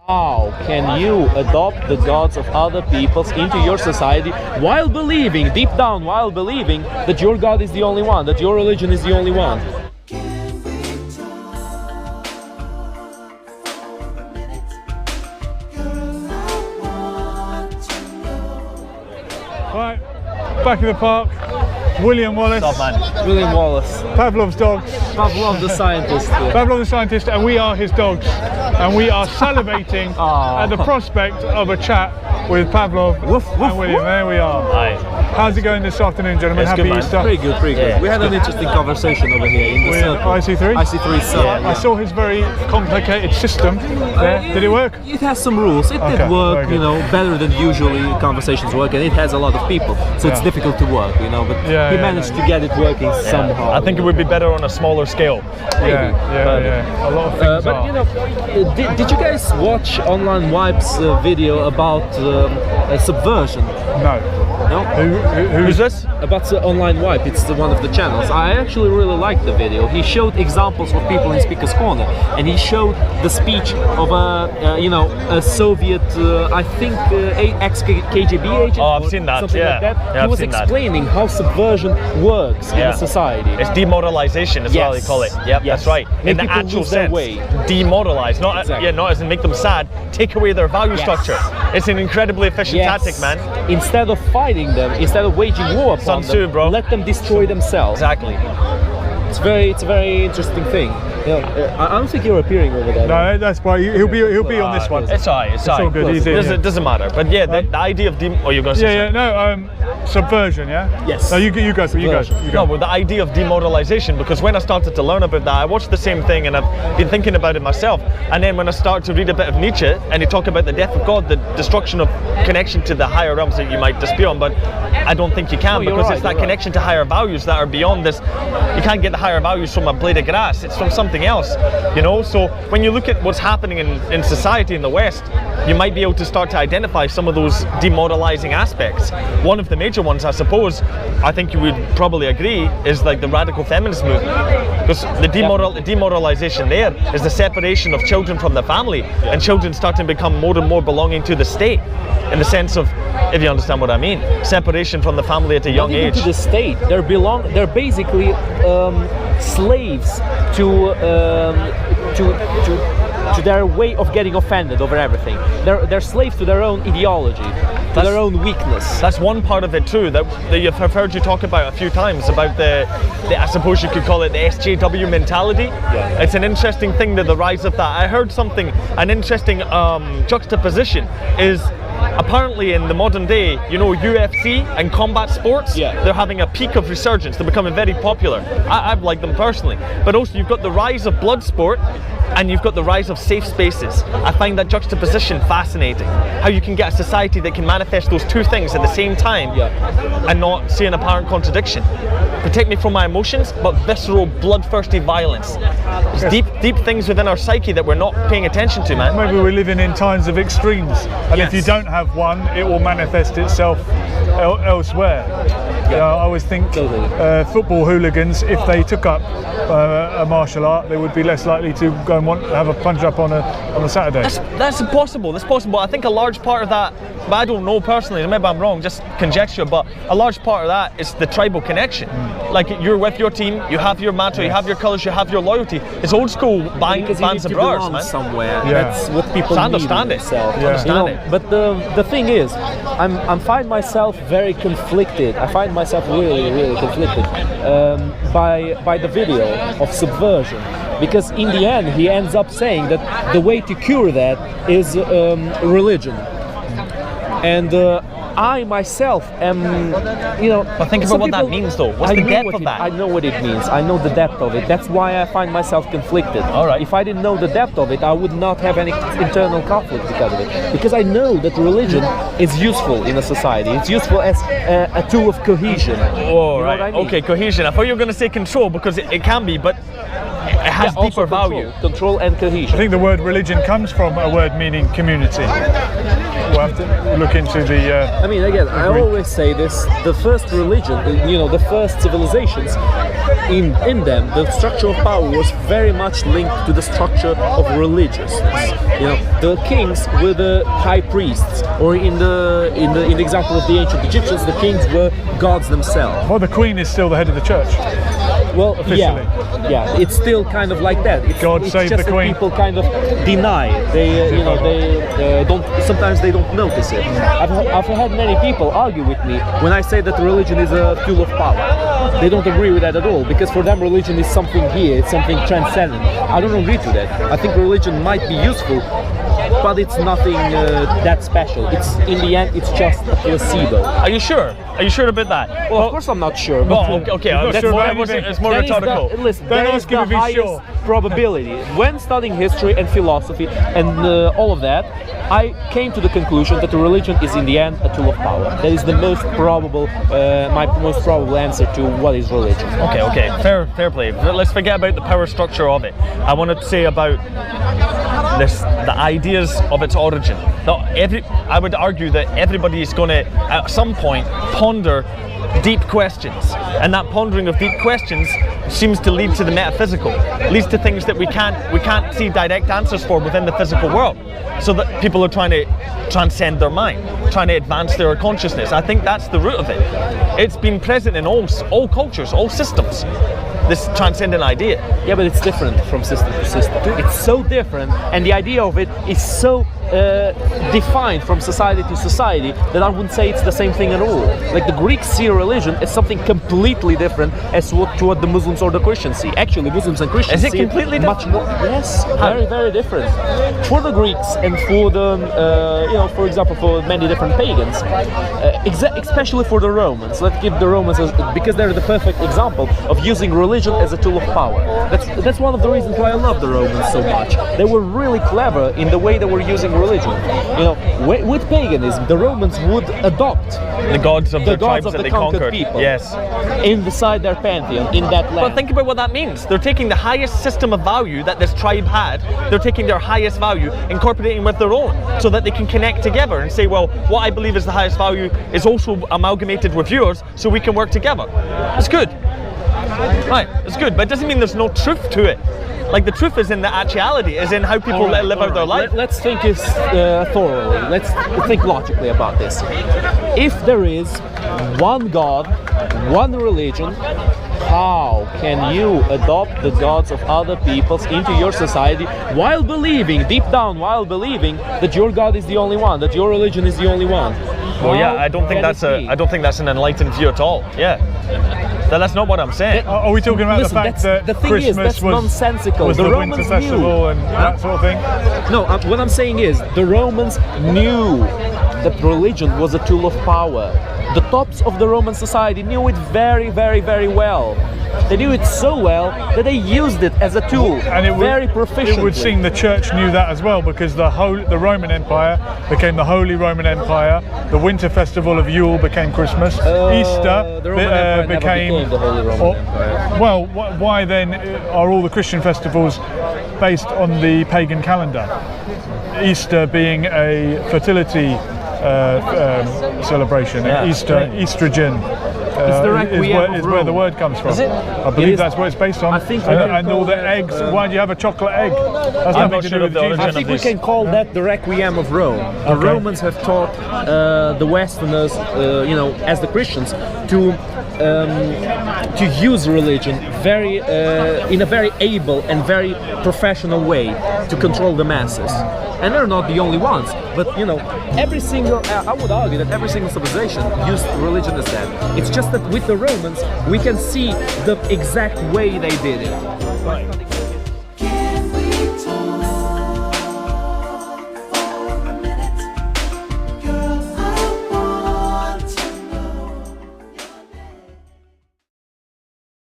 How can you adopt the gods of other peoples into your society while believing, deep down, while believing that your God is the only one, that your religion is the only one? Right, back in the park. William Wallace. Stop, man. William Wallace. Pavlov's dogs. Pavlov the scientist. Pavlov the scientist, and we are his dogs. And we are salivating at the prospect of a chat with Pavlov and William. There we are. Hi. How's it going this afternoon, gentlemen? It's Happy good, man. Easter. Pretty good, pretty good. Yeah. We had an interesting conversation over here in the With circle. IC3? IC3 circle. I saw his very complicated system there. Did it work? It has some rules. It Okay, did work, very you good. know, better than usually conversations work, and it has a lot of people, so it's Yeah. difficult to work, you know. But Yeah, he yeah, managed no. to get it working somehow. I think it would be better on a smaller scale. Maybe. Yeah. A lot of things But are. you know, did you guys watch Online Wipe's video about Subversion? No. No? Who's this? About Online Wipe, it's one of the channels. I actually really liked the video. He showed examples of people in Speaker's Corner, and he showed the speech of a Soviet, I think, ex-KGB agent. Oh, I've or seen that, something yeah. like that. Yeah, He I've was seen that. explaining how subversion works in a society. It's demoralization as well, they Yes. call it. Yep, Yes. that's right. Make In the people actual lose their sense, way. demoralize, not Exactly. not as in make them sad. Take away their value Yes. structure. It's an incredibly efficient tactic, man. Instead of fighting them, instead of waging war upon Sun Tzu, them, bro. let them destroy themselves. Exactly. It's a very interesting thing. You know, I don't think you're appearing over there. No, that's why he'll be on this one. It's alright. It's all alright. good, he's in, yeah. Doesn't matter. But yeah, the idea of oh, you're gonna say Yeah, no, subversion, yeah? Yes. No, you go. No, but the idea of demoralization, because when I started to learn about that, I watched the same thing and I've been thinking about it myself. And then when I start to read a bit of Nietzsche and he talk about the death of God, the destruction of connection to the higher realms that you might dispute on, but I don't think you can, because it's that connection to higher values that are beyond this. You can't get the higher values from a blade of grass, it's from something else, you know? So when you look at what's happening in society in the West, you might be able to start to identify some of those demoralizing aspects. One of the major ones, I suppose, I think you would probably agree, is like the radical feminist movement. Because the demoralization there is the separation of children from the family, and children starting to become more and more belonging to the state, in the sense of, if you understand what I mean, separation from the family at a young Not even age. to the state. They're basically slaves to their way of getting offended over everything. They're slaves to their own ideology, to their own weakness. That's one part of it too, that I've heard you talk about a few times, about the I suppose you could call it the SJW mentality. Yeah. It's an interesting thing, that the rise of that. I heard an interesting juxtaposition is, apparently in the modern day, you know, UFC and combat sports, they're having a peak of resurgence. They're becoming very popular. I've liked them personally. But also you've got the rise of blood sport, and you've got the rise of safe spaces. I find that juxtaposition fascinating. How you can get a society that can manifest those two things at the same time and not see an apparent contradiction. Protect me from my emotions, but visceral, bloodthirsty violence. There's deep things within our psyche that we're not paying attention to, man. Maybe we're living in times of extremes, and if you don't have one, it will manifest itself elsewhere. I always think football hooligans, if they took up a martial art, they would be less likely to go and want to have a punch up on a Saturday. That's possible. That's possible. I think a large part of that, but I don't know personally, maybe I'm wrong, just conjecture, but a large part of that is the tribal connection. Like, you're with your team, you have your mantra, you have your colours, you have your loyalty. It's old school bands of brothers, man. Somewhere. That's what people So need understand in it. themselves. Understand You know, it. But the thing is, I find myself very conflicted. I find myself really conflicted by the video of Subversion, because in the end he ends up saying that the way to cure that is religion. And I myself am, you know. But think about what that means, though. What's the depth of that? I know what it means. I know the depth of it. That's why I find myself conflicted. All right. If I didn't know the depth of it, I would not have any internal conflict because of it. Because I know that religion is useful in a society. It's useful as a tool of cohesion. Oh, You know right. what I mean? Okay, cohesion. I thought you were going to say control, because it can be, but it has Also deeper value. Control and cohesion. I think the word religion comes from a word meaning community. We'll have to look into the. I mean, again, I always say this: the first religion, you know, the first civilizations in them, the structure of power was very much linked to the structure of religiousness. You know, the kings were the high priests, or in the example of the ancient Egyptians, the kings were gods themselves. Well, the queen is still the head of the church. Well, Officially. yeah, it's still kind of like that. God it's save just the that queen. people kind of deny it. They, you know, they don't. Sometimes they don't notice it. I've had many people argue with me when I say that religion is a tool of power. They don't agree with that at all, because for them religion is something here, it's something transcendent. I don't agree to that. I think religion might be useful, but it's nothing that special. It's in the end, it's just a placebo. Are you sure? Are you sure about that? Well, of course I'm not sure. But Well, okay, not that's sure more, about it's more that is rhetorical. listen, Don't that is ask him the if he's highest sure. probability. When studying history and philosophy and all of that, I came to the conclusion that the religion is in the end a tool of power. That is the most probable, my most probable answer to what is religion. Okay, fair play. Let's forget about the power structure of it. I want to say about the ideas of its origin. Now, I would argue that everybody is going to, at some point, ponder deep questions, and that pondering of deep questions seems to lead to the metaphysical, leads to things that we can't see direct answers for within the physical world. So that people are trying to transcend their mind, trying to advance their consciousness. I think that's the root of it. It's been present in all cultures, all systems. This transcendent idea. Yeah, but it's different from system to system. It's so different, and the idea of it is so defined from society to society that I wouldn't say it's the same thing at all. Like the Greeks see religion as something completely different as to what the Muslims or the Christians see. Actually, Muslims and Christians Is it see completely much more. Yes, very, very different. For the Greeks and for the, for example, for many different pagans, especially for the Romans. Let's give the Romans because they're the perfect example of using religion as a tool of power. That's one of the reasons why I love the Romans so much. They were really clever in the way they were using religion. You know, with paganism, the Romans would adopt The gods of the the gods tribes of that the they conquered conquered. people. Yes. Inside their pantheon, in that land. But think about what that means. They're taking the highest system of value that this tribe had, they're taking their highest value, incorporating with their own, so that they can connect together and say, well, what I believe is the highest value is also amalgamated with yours, so we can work together. It's good. Right, it's good, but it doesn't mean there's no truth to it. Like the truth is in the actuality, is in how people live out their life. Let's think thoroughly. Let's think logically about this. If there is one God, one religion, how can you adopt the gods of other peoples into your society while believing, deep down, that your God is the only one, that your religion is the only one? Well, yeah, I don't think that's an enlightened view at all. Yeah. That's not what I'm saying. Are we talking about the fact that the thing Christmas is, that's nonsensical. was The the Romans winter festival and that sort of thing? No, what I'm saying is the Romans knew that religion was a tool of power. The tops of the Roman society knew it very, very, very well. They knew it so well that they used it as a tool, And very proficiently. It would seem the church knew that as well, because the Roman Empire became the Holy Roman Empire. The winter festival of Yule became Christmas. Easter the Roman Empire never became the Holy Roman Empire. Well, why then are all the Christian festivals based on the pagan calendar? Easter being a fertility celebration. Yeah. Estrogen. Is where the word comes from. Is it? I believe that's what it's based on. I think we can and all call the that, eggs. Why do you have a chocolate egg? That's I'm nothing not to sure do of with the origin I Jesus. think of we this. can call that the Requiem of Rome. The Okay. Romans have taught the Westerners, as the Christians, to use religion in a very able and very professional way to control the masses. And they're not the only ones, but every single, I would argue that every single civilization used religion as that. It's just that with the Romans, we can see the exact way they did it.